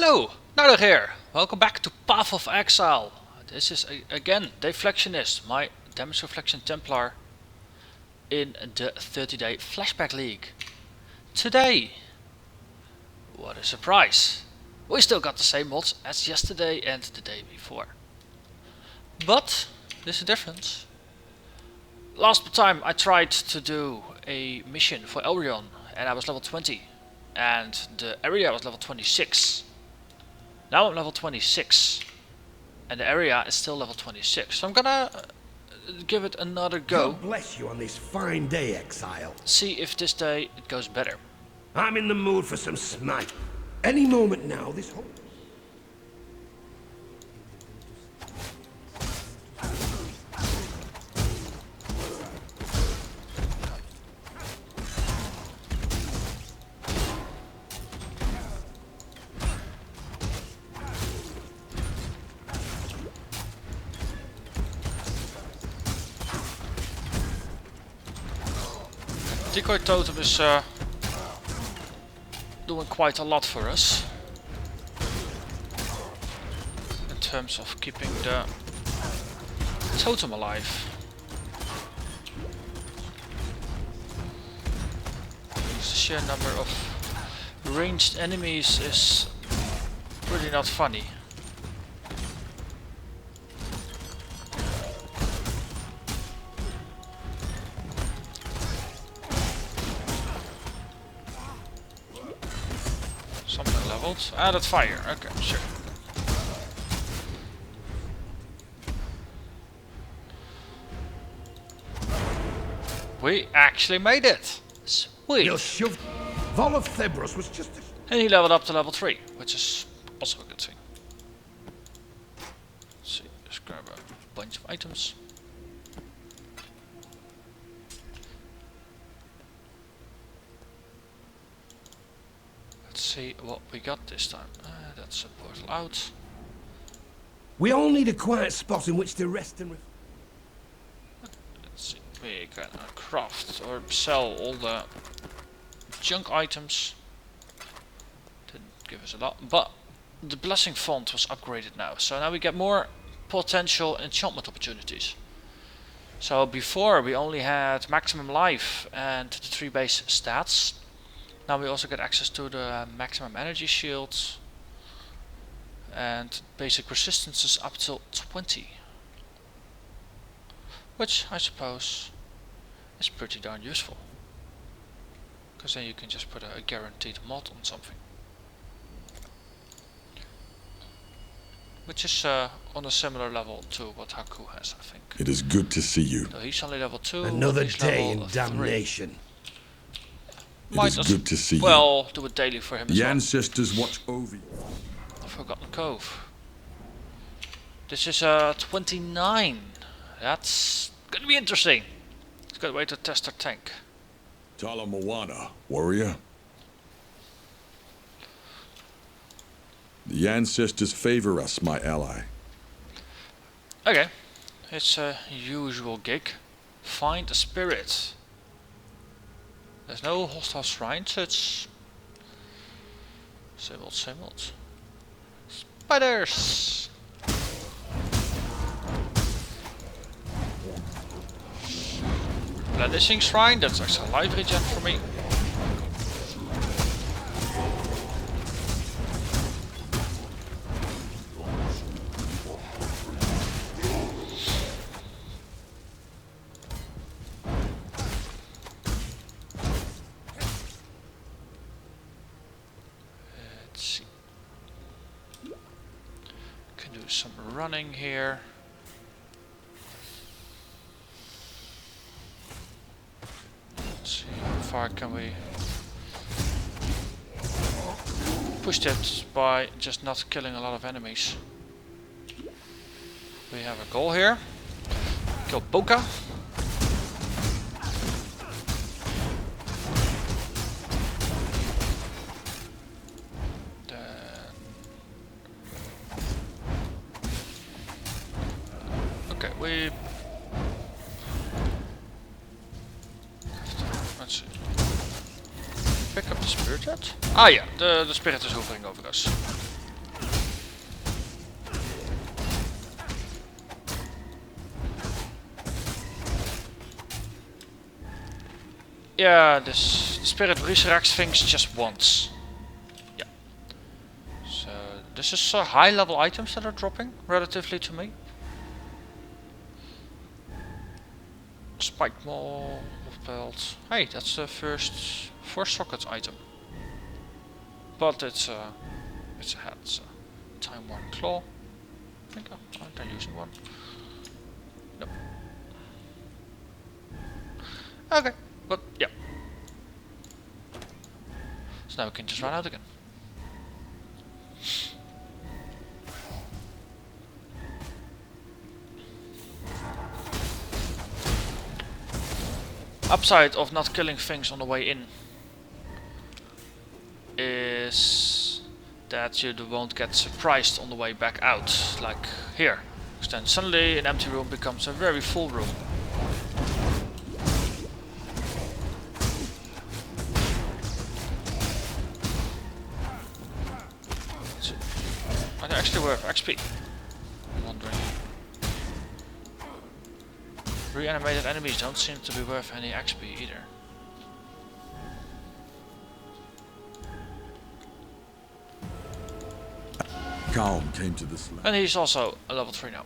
Hello, Narnach here. Welcome back to Path of Exile. This is again Deflectionist, my damage reflection Templar in the 30-day flashback league. Today, what a surprise! We still got the same mods as yesterday and the day before. But there's a difference. Last time I tried to do a mission for Elreon and I was level 20 and the area was level 26. Now I'm level 26 and the area is still level 26, so I'm gonna give it another go. God bless you on this fine day, Exile. See if this day it goes better. I'm in the mood for some snipe. Any moment now, this whole... Decoy totem is doing quite a lot for us in terms of keeping the totem alive. The sheer number of ranged enemies is really not funny. Added fire, okay, sure. We actually made it! Sweet! You'll shove... Vol of Thebros was just a... And he leveled up to level 3, which is also a good thing. Let's see, let's grab a bunch of items. See what we got this time. That's a portal out. We all need a quiet spot in which to rest and... Let's see. We can craft or sell all the junk items. Didn't give us a lot, but the blessing font was upgraded now, so now we get more potential enchantment opportunities. So before we only had maximum life and the 3 base stats. Now we also get access to the maximum energy shields and basic resistances up till 20, which I suppose is pretty darn useful, because then you can just put a guaranteed mod on something, which is on a similar level to what Haku has, I think. It is good to see you. So he's only level 2. Another he's day level in 3. damnation. It is good to see you. Well, do a daily for him as The well. ancestors watch over you. Forgotten Cove. This is 29. That's gonna be interesting. It's a good way to test our tank. Tala Moana, warrior. The ancestors favor us, my ally. Okay, it's a usual gig. Find a spirit. There's no hostile shrines, so it's same old, same old. Spiders! Replenishing shrine, that's actually a life regen for me. Some running here. Let's see how far can we push that by just not killing a lot of enemies. We have a goal here. Kill Boka. We let's see. Pick up the spirit yet? Ah yeah, the spirit is hovering over us. Yeah, this spirit resurrects things just once. Yeah. So this is high level items that are dropping relatively to me. Spike maul of belt. Hey, that's the first 4 socket item. But it's a head. So. Time worn claw. I think I'm using one. No. Okay, but yeah. So now we can just run out again. Upside of not killing things on the way in is that you won't get surprised on the way back out, like here. Because then suddenly an empty room becomes a very full room. Are they actually worth XP? I'm wondering. Reanimated enemies don't seem to be worth any XP either. Calm came to this land. And he's also a level 3 now.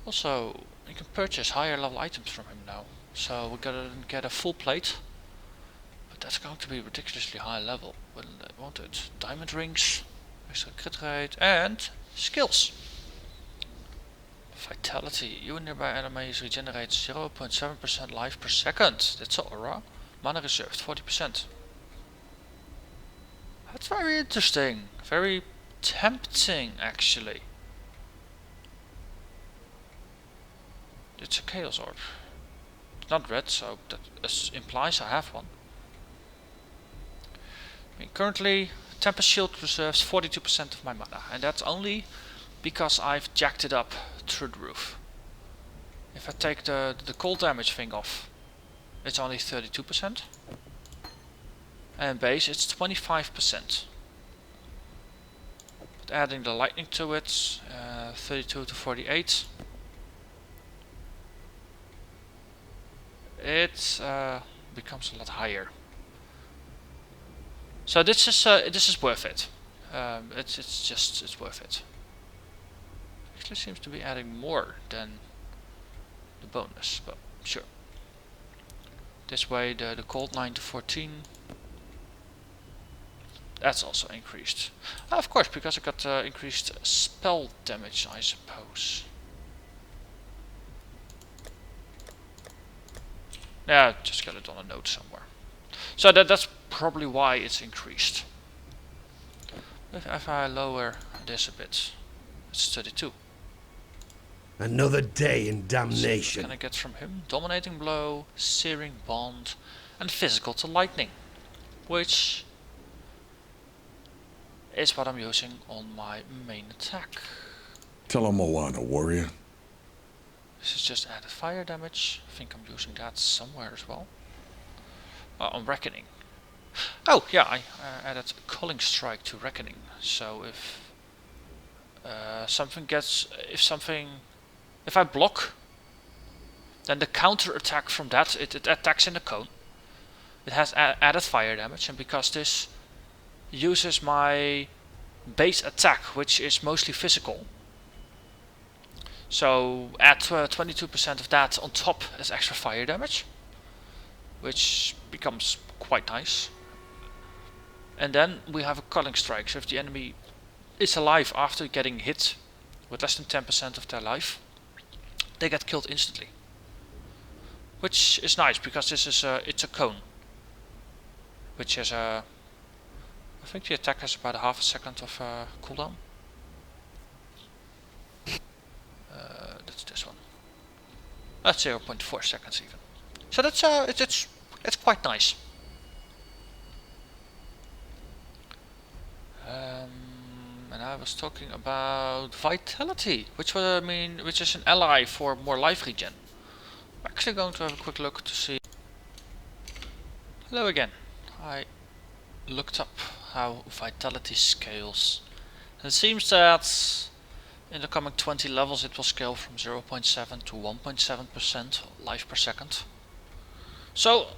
Also, you can purchase higher level items from him now. So we're gonna get a full plate. But that's going to be ridiculously high level. Well, I wanted diamond rings, extra crit rate, and skills. Vitality. You and nearby enemies regenerate 0.7% life per second. That's an aura. Mana reserved 40%. That's very interesting. Very tempting, actually. It's a Chaos Orb. It's not red, so that implies I have one. I mean, currently, Tempest Shield reserves 42% of my mana, and that's only because I've jacked it up through the roof. If I take the cold damage thing off, it's only 32%. And base, it's 25%. But adding the lightning to it, 32 to 48. It becomes a lot higher. So this is worth it. It's worth it. Actually seems to be adding more than the bonus, but sure. This way the cold 9 to 14. That's also increased. Of course, because I got increased spell damage, I suppose. Yeah, just got it on a note somewhere. So that's probably why it's increased. If I lower this a bit, it's 32. Another day in So damnation. what can I get from him? Dominating Blow, Searing Bond, and Physical to Lightning. Which is what I'm using on my main attack. Tell him Moana, warrior. This is just added fire damage. I think I'm using that somewhere as well. On Reckoning. Oh yeah, I added Culling Strike to Reckoning. So if if I block, then the counter attack from that, it attacks in the cone. It has added fire damage, and because this uses my base attack, which is mostly physical. So add 22% of that on top as extra fire damage, which becomes quite nice. And then we have a Culling Strike, so if the enemy is alive after getting hit with less than 10% of their life, they get killed instantly. Which is nice, because this is it's a cone. Which is I think the attack has about a half a second of cooldown. That's this one. That's 0.4 seconds even. So that's it's quite nice. And I was talking about Vitality, which is an ally for more life regen. I'm actually going to have a quick look to see. Hello again. I looked up how Vitality scales. And it seems that In the coming 20 levels it will scale from 0.7 to 1.7% life per second. So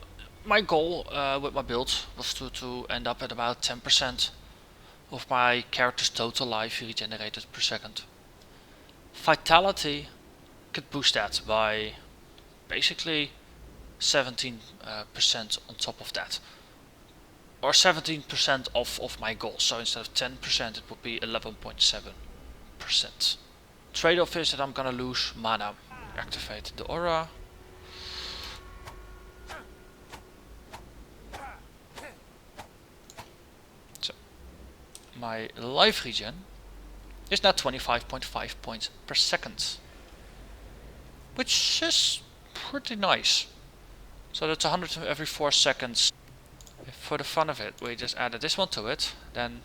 my goal with my build was to end up at about 10% of my character's total life regenerated per second. Vitality could boost that by basically 17% on top of that. Or 17% of my goal. So instead of 10% it would be 11.7%. Trade-off is that I'm gonna lose mana. Activate the aura. So my life regen is now 25.5 points per second, which is pretty nice. So that's 100 every 4 seconds. If for the fun of it we just added this one to it, then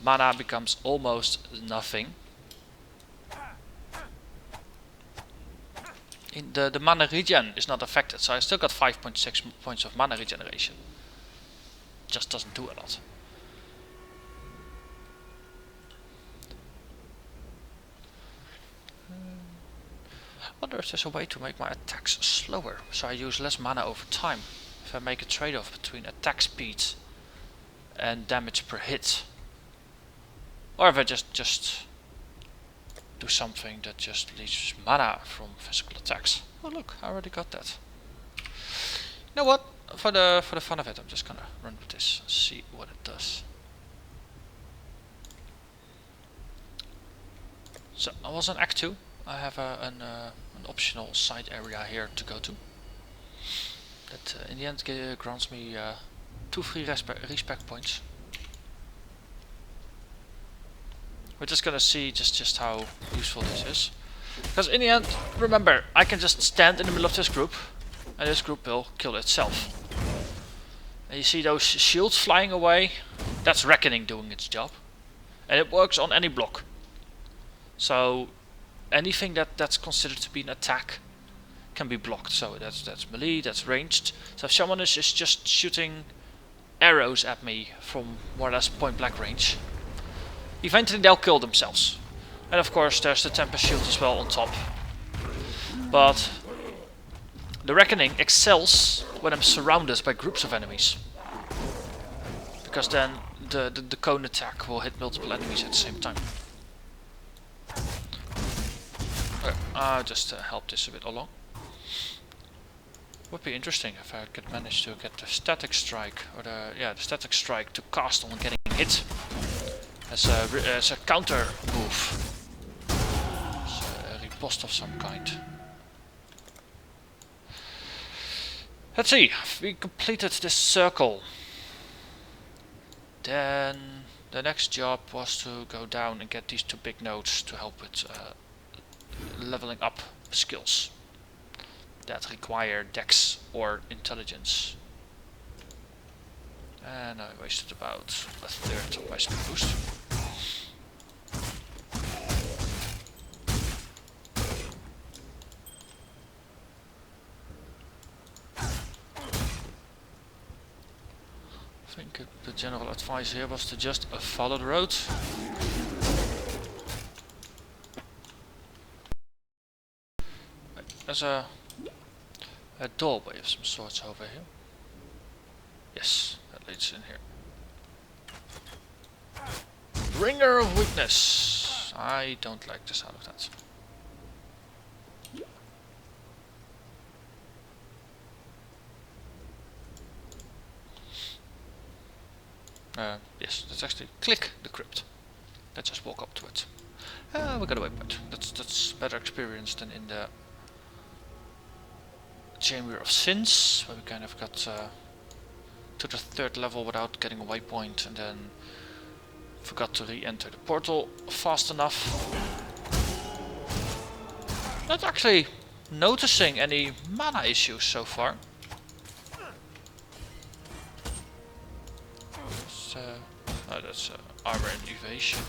mana becomes almost nothing. In the mana regen is not affected, so I still got 5.6 points of mana regeneration. Just doesn't do a lot. I wonder if there's a way to make my attacks slower, so I use less mana over time. If I make a trade-off between attack speed and damage per hit. Or if I just do something that just leaves mana from physical attacks. Oh look, I already got that. You know what? For the fun of it, I'm just gonna run with this and see what it does. So I was on Act 2. I have an optional side area here to go to. That in the end grants me 2 free respec points. We're just gonna see just how useful this is. Because in the end, remember, I can just stand in the middle of this group and this group will kill itself. And you see those shields flying away? That's Reckoning doing its job. And it works on any block. So anything that's considered to be an attack can be blocked. So that's melee, that's ranged. So if someone is just shooting arrows at me from more or less point blank range, eventually they'll kill themselves. And of course there's the Templar shield as well on top. But the Reckoning excels when I'm surrounded by groups of enemies. Because then the cone attack will hit multiple enemies at the same time. Okay, I'll just help this a bit along. Would be interesting if I could manage to get the static strike, or the static strike to cast on getting hit as a counter move, as a riposte of some kind. Let's see, we completed this circle. Then the next job was to go down and get these 2 big nodes to help with leveling up skills that require dex or intelligence. And I wasted about a third of my speed boost. I think the general advice here was to just follow the road. There's a doorway of some sorts over here. Yes, that leads in here. Bringer of Weakness. I don't like the sound of that. Yes, let's actually click the crypt. Let's just walk up to it. We got a waypoint. That's better experience than in the Chamber of Sins, where we kind of got to the 3rd level without getting a waypoint, and then forgot to re-enter the portal fast enough. Not actually noticing any mana issues so far. That's armor and evasion.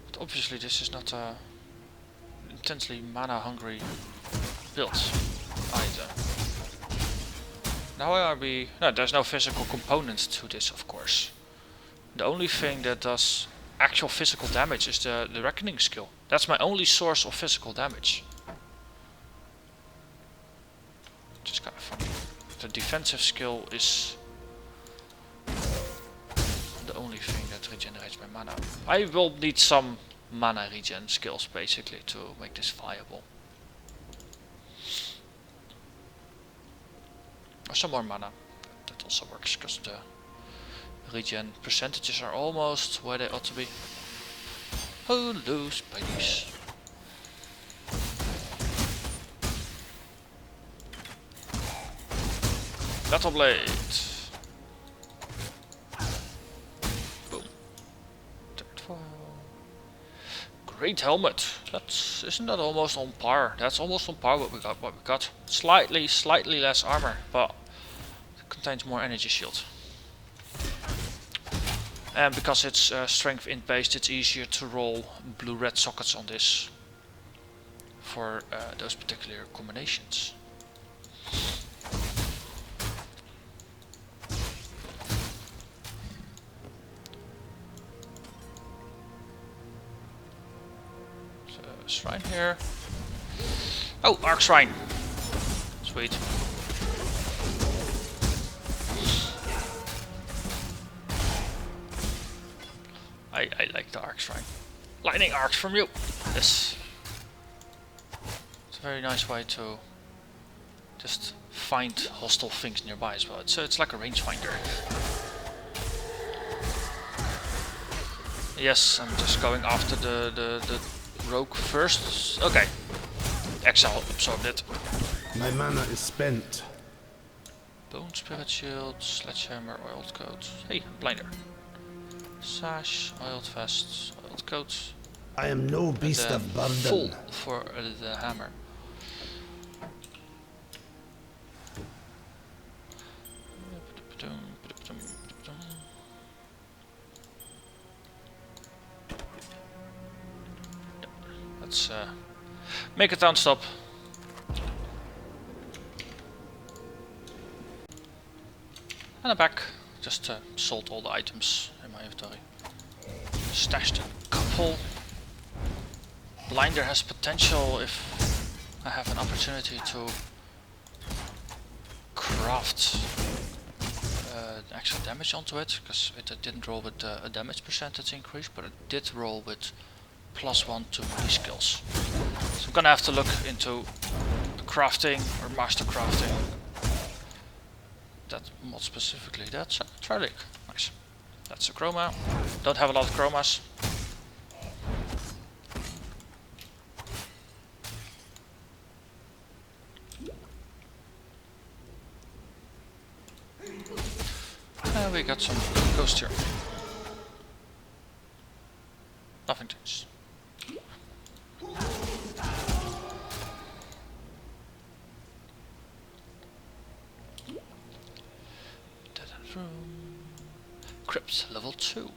But obviously this is not a intensely mana hungry build either. Now are we... No, there's no physical component to this, of course. The only thing that does actual physical damage is the Reckoning skill. That's my only source of physical damage. Which is kind of funny. The defensive skill is the only thing that regenerates my mana. I will need some mana regen skills basically to make this viable. Or some more mana. That also works because the regen percentages are almost where they ought to be. Hello, Spideys. Battle Blade. Boom. Third foil. Great helmet. Isn't that almost on par? That's almost on par what we got. Slightly less armor, but it contains more energy shield. And because it's strength int based, it's easier to roll blue-red sockets on this for those particular combinations. So, shrine here. Oh, Arc Shrine. Sweet. I like the Arc Shrine. Lightning arcs from you! Yes. It's a very nice way to just find hostile things nearby as well. It's like a rangefinder. Yes, I'm just going after the rogue first. Okay. Exile absorbed it. My mana is spent. Bone Spirit Shield, Sledgehammer, Oiled Coat. Hey, Blinder. Sash, Oiled Vest, Oiled Coat. I am no beast of burden. Full for the hammer. Let's make a town stop. And I'm back. Just sold all the items in my inventory. Stashed a couple. Blinder has potential if I have an opportunity to craft extra damage onto it, because it didn't roll with a damage percentage increase, but it did roll with +1 to melee skills. So I'm gonna have to look into crafting or master crafting. That mod specifically, that's Trilic. Nice. That's a chroma. Don't have a lot of chromas. And we got some ghost here. Nothing changed. Crypt level 2.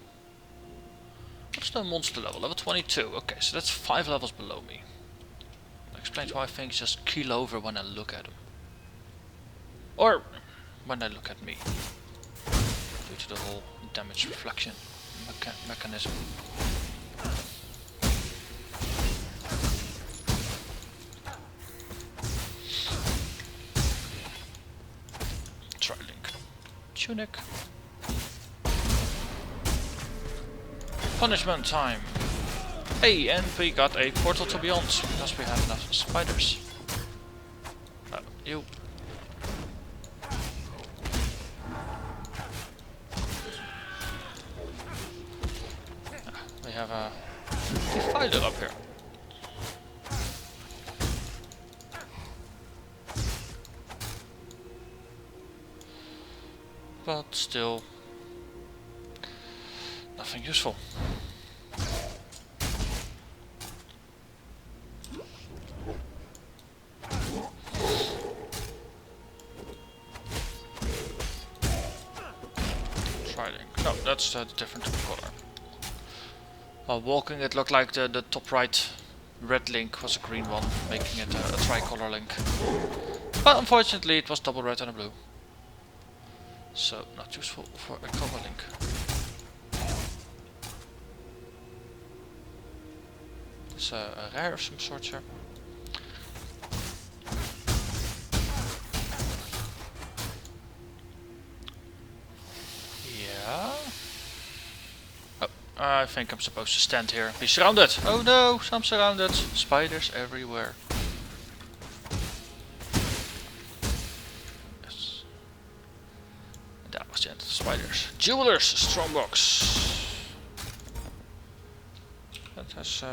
What's the monster level? Level 22. Okay, so that's 5 levels below me. That explains why things just keel over when I look at them. Or when I look at me. Due to the whole damage reflection mechanism. Trilink. Tunic. Punishment time. Hey, and we got a portal to beyond because we have enough spiders. You. We have a divider up here. But still nothing useful. No, that's a different color. While walking, it looked like the top right red link was a green one, making it a tricolor link. But unfortunately, it was double red and a blue. So not useful for a cover link. It's a rare of some sort here. Yeah. Oh, I think I'm supposed to stand here and be surrounded. Oh no, I'm surrounded. Spiders everywhere. Yes. That was the end of the spiders. Jewelers, strongbox. That has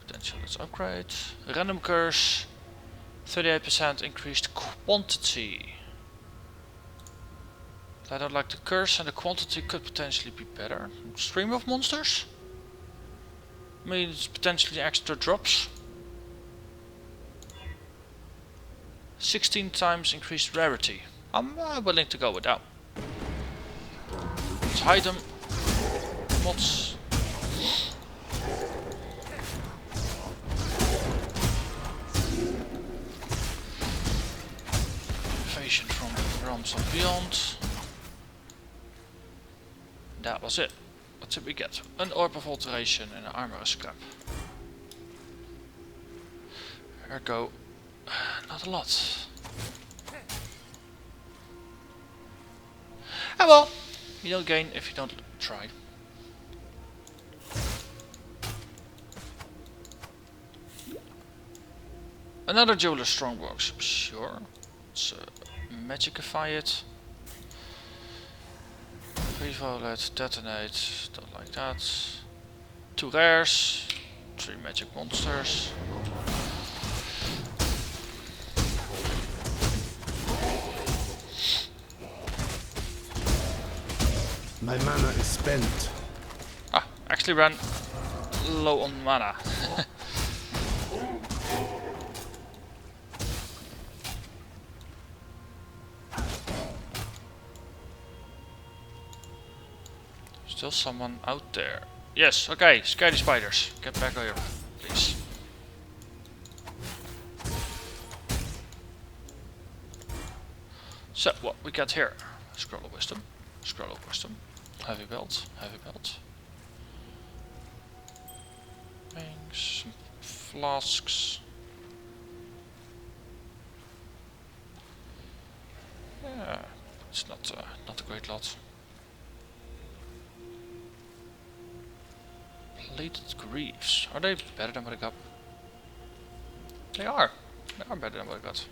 potential. Let's upgrade. Random curse. 38% increased quantity. I don't like the curse, and the quantity could potentially be better. Stream of monsters? Means potentially extra drops. 16 times increased rarity. I'm willing to go with that. Let's hide them. Mods. Invasion from the realms of beyond. That was it. What did we get? An orb of alteration and an armor scrap. Ergo, not a lot. Ah well, you don't gain if you don't try. Another jeweler strongbox, sure. Let's magicify it. Revolet, detonate, don't like that. 2 rares, 3 magic monsters. My mana is spent. Ah, actually ran low on mana. Still someone out there. Yes, okay, scary spiders. Get back here, please. So, what we got here? Scroll of wisdom. Scroll of wisdom. Heavy belt. Heavy belt. Rings. Flasks. Yeah, it's not a great lot. Plated greaves. Are they better than what I got? They are. They are better than what I got.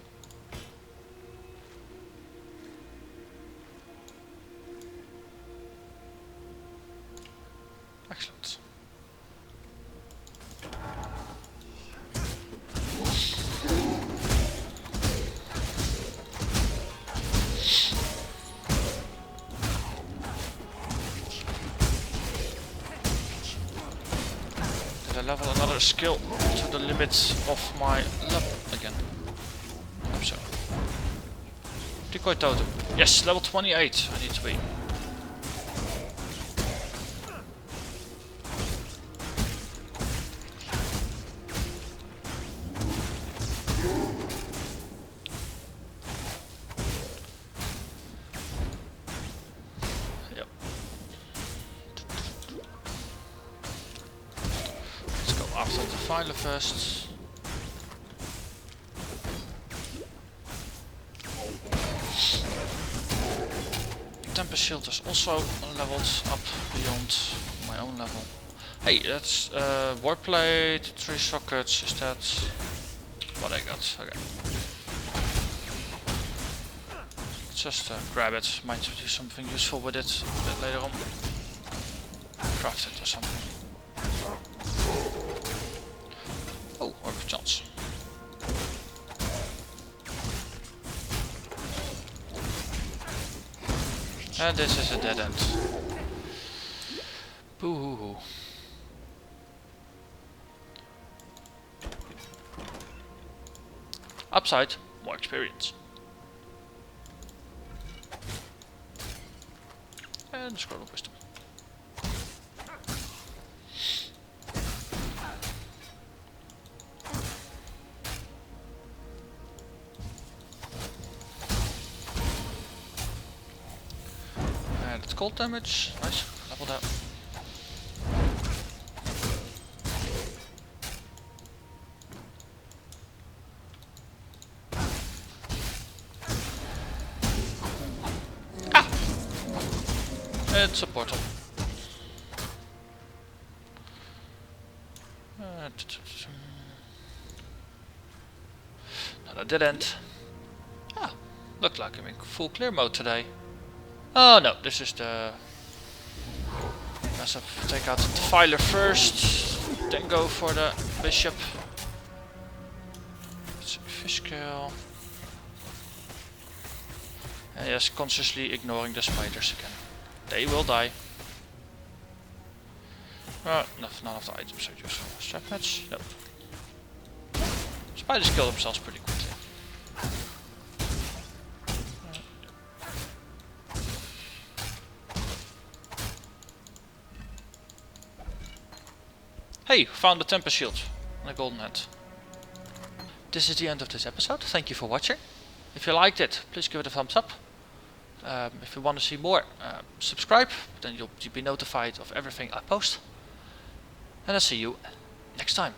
Excellent. Did I level another skill to the limits of my level again? I hope so. Decoy totem. Yes, level 28 I need to be. Filer first. Tempest shield is also leveled up beyond my own level. Hey, that's warplate, 3 sockets. Is that what I got? Okay. Let's just grab it. Might do something useful with it a bit later on. Craft it or something. Oh, orb of chance. And this is a dead end. Boo hoo hoo. Upside, more experience. And scroll of wisdom. cold damage. Nice. Level that. Ah! It's a portal. No, that didn't. Ah, looked like I'm in full clear mode today. Oh no, this is the... Let's take out the Defiler first, then go for the Bishop. Fish scale. And yes, consciously ignoring the spiders again. They will die. None of the items are useful. Strap match? Nope. Spiders kill themselves pretty quickly. Hey, found a Templar shield and a golden head. This is the end of this episode. Thank you for watching. If you liked it, please give it a thumbs up. If you want to see more, subscribe. Then you'll be notified of everything I post. And I'll see you next time.